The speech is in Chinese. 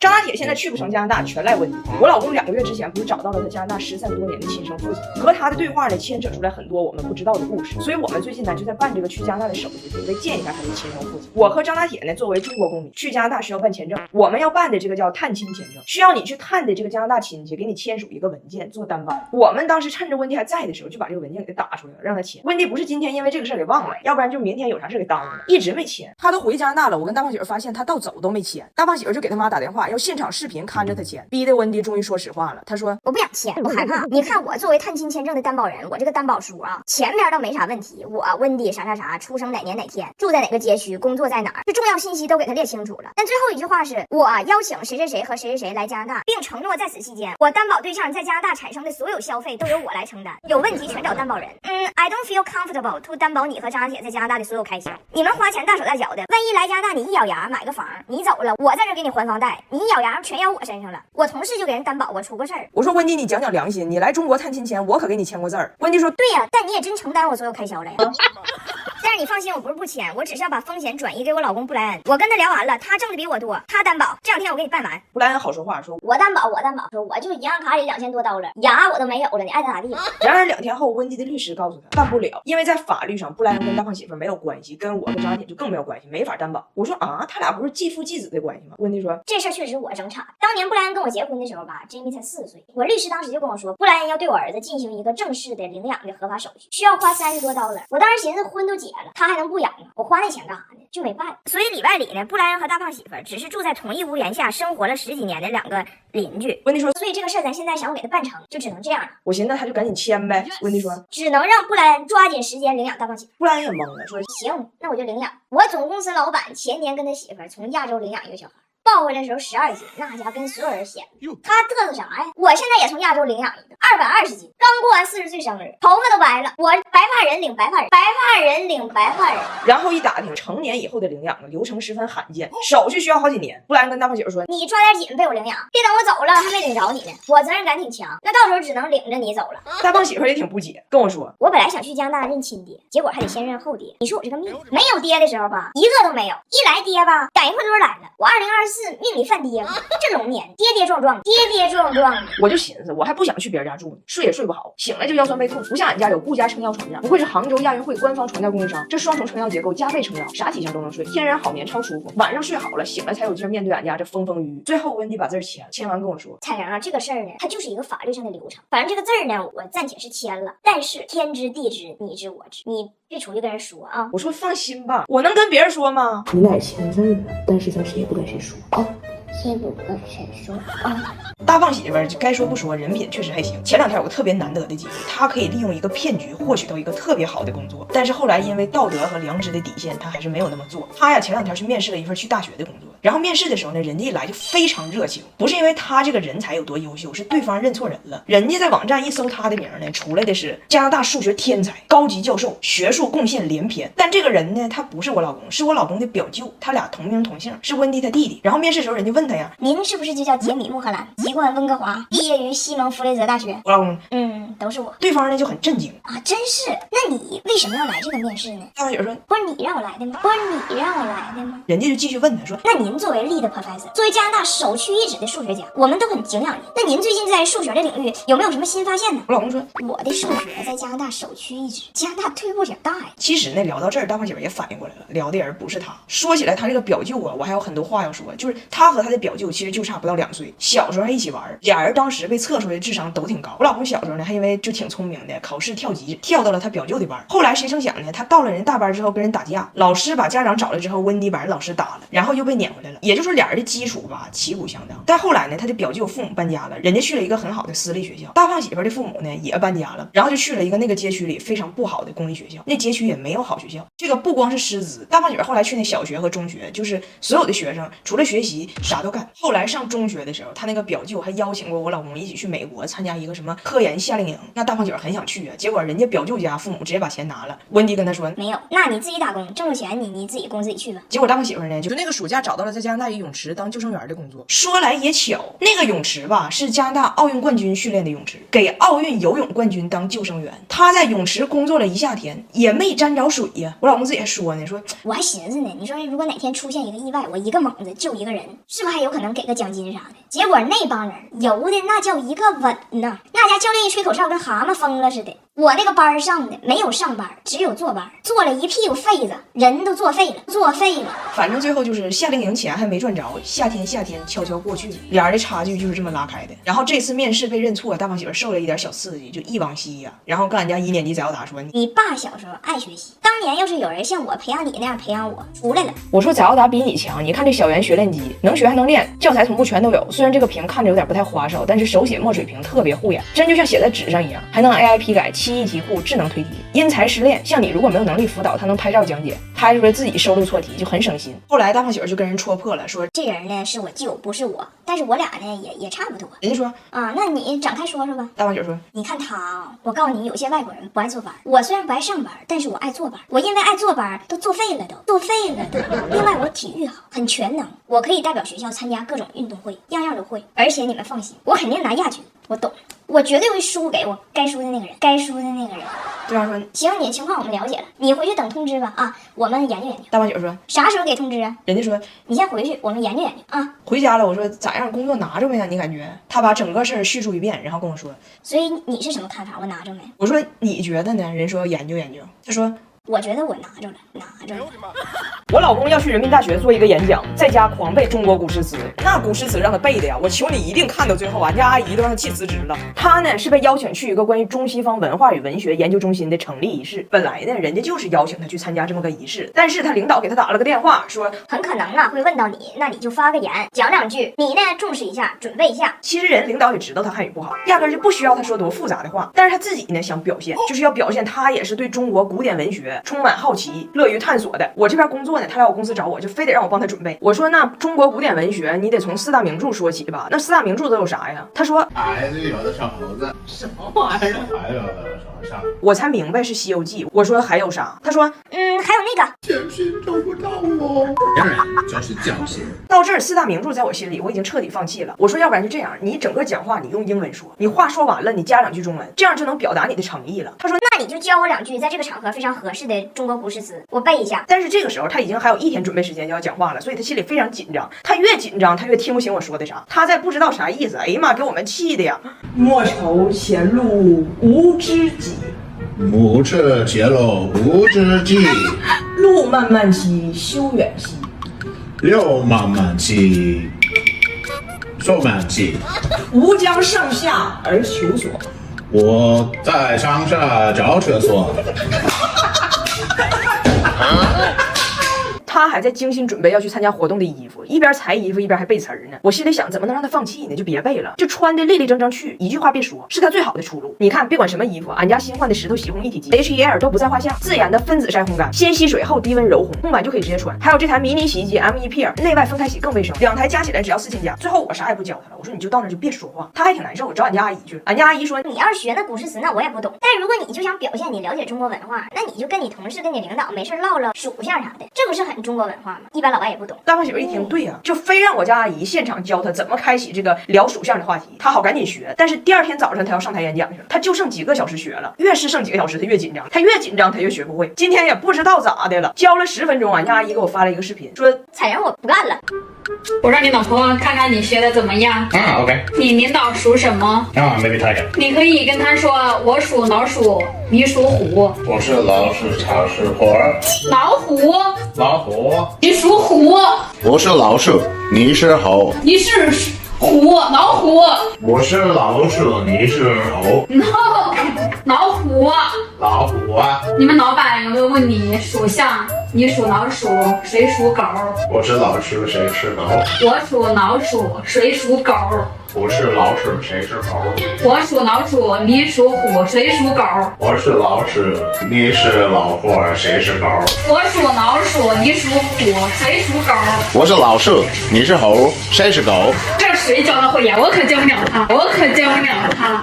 张大铁现在去不成加拿大，全赖温迪。我老公2个月之前不是找到了他加拿大失散多年的亲生父亲，和他的对话呢，牵扯出来很多我们不知道的故事。所以我们最近呢就在办这个去加拿大的手续，准备见一下他的亲生父亲。我和张大铁呢，作为中国公民去加拿大需要办签证，我们要办的这个叫探亲签证，需要你去探的这个加拿大亲戚给你签署一个文件做担保。我们当时趁着温迪还在的时候，就把这个文件给他打出来了，让他签。温迪不是今天因为这个事儿给忘了，要不然就明天有啥事给耽误了，一直没签。他都回加拿大了，我跟大胖媳妇发现他到走都没签，大胖媳妇就给他妈打电话，要现场视频看着他签，逼得温迪终于说实话了。他说我不想签，我害怕。你看我作为探亲签证的担保人，我这个担保书啊，前面倒没啥问题，我温迪啥啥啥，出生哪年哪天，住在哪个街区，工作在哪儿，这重要信息都给他列清楚了。但最后一句话是我邀请谁谁谁和谁谁谁来加拿大，并承诺在此期间，我担保对象在加拿大产生的所有消费都由我来承担，有问题全找担保人。I don't feel comfortable to 担保你和张大铁在加拿大的所有开销。你们花钱大手大脚的，万一来加拿大你一咬牙买个房，你走了，我在这给你还房贷，你一咬牙全咬我身上了。我同事就给人担保过出过事儿。我说温迪，你讲讲良心，你来中国探亲前，我可给你签过字儿。温迪说对呀，但你也真承担我所有开销了呀。但是你放心，我不是不签，我只是要把风险转移给我老公布莱恩。我跟他聊完了，他挣的比我多，他担保，这2天我给你办完。布莱恩好说话，说我担保，说我就银行卡里2000多刀了，牙我都没有了，你爱咋咋地。然而2天后，温迪的律师告诉他办不了，因为在法律上布莱恩跟大胖媳妇没有关系，跟我跟张大铁就更没有关系，没法担保。我说啊，他俩不是继父继子的关系吗？温迪说这事儿确实我争吵。当年布莱恩跟我结婚的时候吧，Jamie 才4岁，我律师当时就跟我说，布莱恩要对我儿子进行一个正式的领养的合法手续，需要花30多刀了。我当时寻思婚都结了，他还能不养吗？我花那钱干啥呢？就没办。所以里外里呢，布莱恩和大胖媳妇只是住在同一屋檐下生活了10几年的2个邻居。温迪说，所以这个事儿咱现在想要给他办成，就只能这样了。我寻思他就赶紧签呗。温迪说只能让布莱恩抓紧时间领养大胖媳妇。布莱恩也懵了，说行，那我就领养。我总公司老板前年跟他媳妇从亚洲领养一个小孩，抱回来的时候12斤，那家跟所有人显他嘚瑟啥呀？我现在也从亚洲领养一个220斤，刚过完40岁生日，头发都白了。我白发人领白发人，白发人领白发人。然后一打听，成年以后的领养流程十分罕见，手续需要好几年。布莱恩跟大胖媳妇说，你抓点紧被我领养，别等我走了还没领着你呢，我责任感挺强，那到时候只能领着你走了。大胖媳妇也挺不解，跟我说我本来想去加拿大认亲爹，结果还得先认后爹。你说我这个命，没有爹的时候吧，一个都没有，一来爹吧，赶一块堆来了。我2024命里犯爹了，这龙年跌跌撞撞，跌跌撞撞的。我就寻思，我还不想去别人家住呢，睡也睡不好，醒来就腰酸背痛，不像俺家有顾家撑腰床垫，不愧是杭州亚运会官方床垫供应商，这双重撑腰结构加倍撑腰，啥体型都能睡，天然好眠超舒服，晚上睡好了，醒来才有劲面对俺家这风风雨雨。最后温迪把字儿签完跟我说，彩玲啊，这个事儿呢，它就是一个法律上的流程，反正这个字儿呢，我暂且是签了，但是天知地知你知我知，你别出去跟人说啊。我说放心吧，我能跟别人说吗？你俩签字了，但是咱谁也不跟谁说啊。谁不跟谁说啊？大胖媳妇儿该说不说，人品确实还行。前2天有个特别难得的机会，她可以利用一个骗局获取到一个特别好的工作，但是后来因为道德和良知的底线，她还是没有那么做。她呀，前2天去面试了一份去大学的工作，然后面试的时候呢，人家一来就非常热情，不是因为她这个人才有多优秀，是对方认错人了。人家在网站一搜她的名呢，出来的是加拿大数学天才、高级教授，学术贡献连篇。但这个人呢，他不是我老公，是我老公的表舅，他俩同名同姓，是温迪他弟弟。然后面试的时候，人家问他呀，您是不是就叫杰米·穆赫兰，籍贯温哥华，毕业于西蒙弗雷泽大学？我老公都是我。对方呢就很震惊啊，真是？那你为什么要来这个面试呢？大胖媳妇说，不是你让我来的吗？不是你让我来的吗？人家就继续问他说，那您作为 lead professor， 作为加拿大首屈一指的数学家，我们都很敬仰您。那您最近在数学的领域有没有什么新发现呢？我老公说，我的数学在加拿大首屈一指，加拿大退步挺大呀。其实呢，聊到这儿，大胖媳妇也反应过来了，聊的人不是他。说起来，他这个表舅啊，我还有很多话要说，就是他和他的表舅其实就差不到2岁，小时候还一起玩，俩人当时被测出来的智商都挺高。我老公小时候呢，还因为就挺聪明的，考试跳级跳到了他表舅的班。后来谁成想呢，他到了人大班之后跟人打架，老师把家长找来之后，温迪把人老师打了，然后又被撵回来了。也就是说俩人的基础吧旗鼓相当。但后来呢，他的表舅父母搬家了，人家去了一个很好的私立学校。大胖媳妇的父母呢也搬家了，然后就去了一个那个街区里非常不好的公立学校。那街区也没有好学校。这个不光是师资，大胖媳妇后来去那小学和中学，就是所有的学生除了学习啥都干。后来上中学的时候，他那个表舅还邀请过我老公一起去美国参加一个什么科研夏令营，那大胖姐很想去啊，结果人家表舅家父母直接把钱拿了。温迪跟他说没有，那你自己打工挣着钱，你自己供自己去吧。结果大胖媳妇呢，就那个暑假找到了在加拿大一泳池当救生员的工作。说来也巧，那个泳池吧是加拿大奥运冠军训练的泳池，给奥运游泳冠军当救生员。他在泳池工作了一夏天，也没沾着水呀。我老公自己还说呢，说我还寻思呢，你说如果哪天出现一个意外，我一个猛子救一个人，是不是还有可能给个奖金啥的？结果那帮人游的那叫一个稳呐，那家教练一吹口哨跟蛤蟆疯了似的。我那个班上的没有上班，只有坐班，坐了一屁股痱子，人都作废了，作废了。反正最后就是夏令营钱还没赚着，夏天悄悄过去了，俩人的差距就是这么拉开的。然后这次面试被认错，大胖媳妇受了一点小刺激，就忆往昔呀。然后跟俺家1年级翟耀达说：“你爸小时候爱学习，当年要是有人像我培养你那样培养我，出来了。”我说翟耀达比你强，你看这小圆学练机，能学还能练，教材同步全都有。虽然这个屏看着有点不太花哨，但是手写墨水屏特别护眼，真就像写在纸上一样，还能 AI 批改、7亿题库、智能推题，因材施练。像你如果没有能力辅导，他能拍照讲解，拍出来自己收录错题就很省心。后来大胖媳妇就跟人戳破了，说这人呢是我舅，不是我，但是我俩呢也差不多。人家说啊，那你展开说说吧。大胖媳妇说，你看他啊，我告诉你，有些外国人不爱坐班，我虽然不爱上班，但是我爱坐班，我因为爱坐班都作废了都。另外我体育好，很全能，我可以代表学校参加各种运动会，样样都会。而且你们放心，我肯定拿亚军，我懂，我绝对会输给我该输的那个人，对方说行，你的情况我们了解了，你回去等通知吧啊，我们研究研究。大胖媳妇说啥时候给通知啊？人家说你先回去，我们研究研究啊。回家了，我说咋样，工作拿着没呀？你感觉？他把整个事儿叙述一遍，然后跟我说，所以你是什么看法？我拿着没？我说你觉得呢？人说研究研究，他说我觉得我拿着了。我老公要去人民大学做一个演讲，在家狂背中国古诗词，那古诗词让他背的呀，我求你一定看到最后，俺家阿姨都让他气辞职了。他呢是被邀请去一个关于中西方文化与文学研究中心的成立仪式，本来呢人家就是邀请他去参加这么个仪式，但是他领导给他打了个电话，说很可能啊会问到你，那你就发个言，讲两句，你呢重视一下，准备一下。其实人领导也知道他汉语不好，压根就不需要他说多复杂的话，但是他自己呢想表现，就是要表现他也是对中国古典文学充满好奇，乐于探索的。我这边工作呢，他来我公司找我，就非得让我帮他准备。我说那中国古典文学你得从4大名著说起吧，那4大名著都有啥呀？他说孩子有的小猴子，什么玩意儿？还有什么上？我才明白是《西游记》。我说还有啥？他说还有那个甜品找不到我。当然就是教训。到这儿4大名著在我心里我已经彻底放弃了。我说要不然就这样，你整个讲话你用英文说，你话说完了你加2句中文，这样就能表达你的诚意了。他说那你就教我2句在这个场合非常合适的中国古诗词，我背一下。但是这个时候他已经还有1天准备时间就要讲话了，所以他心里非常紧张。他越紧张他越听不清我说的啥，他在不知道啥意思。哎呀妈，给我们气的呀！莫愁前路无知己，母赤节路无知迹，路漫漫其修远兮，路漫漫其修远兮。吾将上下而求索。我在上下找厕所。他还在精心准备要去参加活动的衣服，一边裁衣服一边还背词儿呢。我心里想，怎么能让他放弃呢？就别背了，就穿的立立正正去，一句话别说，是他最好的出路。你看，别管什么衣服，俺家新换的石头洗烘一体机 HEL 都不在话下，自研的分子筛烘干，先吸水后低温柔烘，烘完就可以直接穿。还有这台迷你洗衣机 M1P 内外分开洗更卫生，2台加起来只要4000加。最后我啥也不教他了，我说你就到那就别说话。他还挺难受，我找俺家阿姨去了。俺家阿姨说，你要是学那古诗词，那我也不懂。但如果你就想表现你了解中国文化，那你就跟你同事跟你领导没事唠唠属相啥的，这不是很中国文化吗？一般老外也不懂。大胖媳妇一听，对呀，就非让我家阿姨现场教他怎么开启这个聊属相的话题，他好赶紧学。但是第2天早上他要上台演讲去了，他就剩几个小时学了，越是剩几个小时他越紧张，他越紧张他越学不会。今天也不知道咋的了，教了10分钟，俺家阿姨给我发了一个视频，说采人我不干了。我让你老婆看看你学的怎么样。OK。你领导属什么maybe tiger。你可以跟他说，我属老鼠，你属虎。我是老鼠，草是虎。老虎，老虎。你属虎。我是老鼠，你是猴。你是虎，老虎。我是老鼠，你是猴。 No， 老虎。老虎啊！你们老板有没有问你属相？你属老鼠，谁属狗？我是老鼠，谁是狗？我属老鼠，谁属狗？我是老鼠，谁是狗？我属老鼠，你属虎，谁属狗？我是老鼠，你是老虎，谁是狗？我属老鼠，你属虎，谁属狗？我是老鼠，你是猴，谁是狗？这谁教的会呀？我可教不了他，我可教不了他。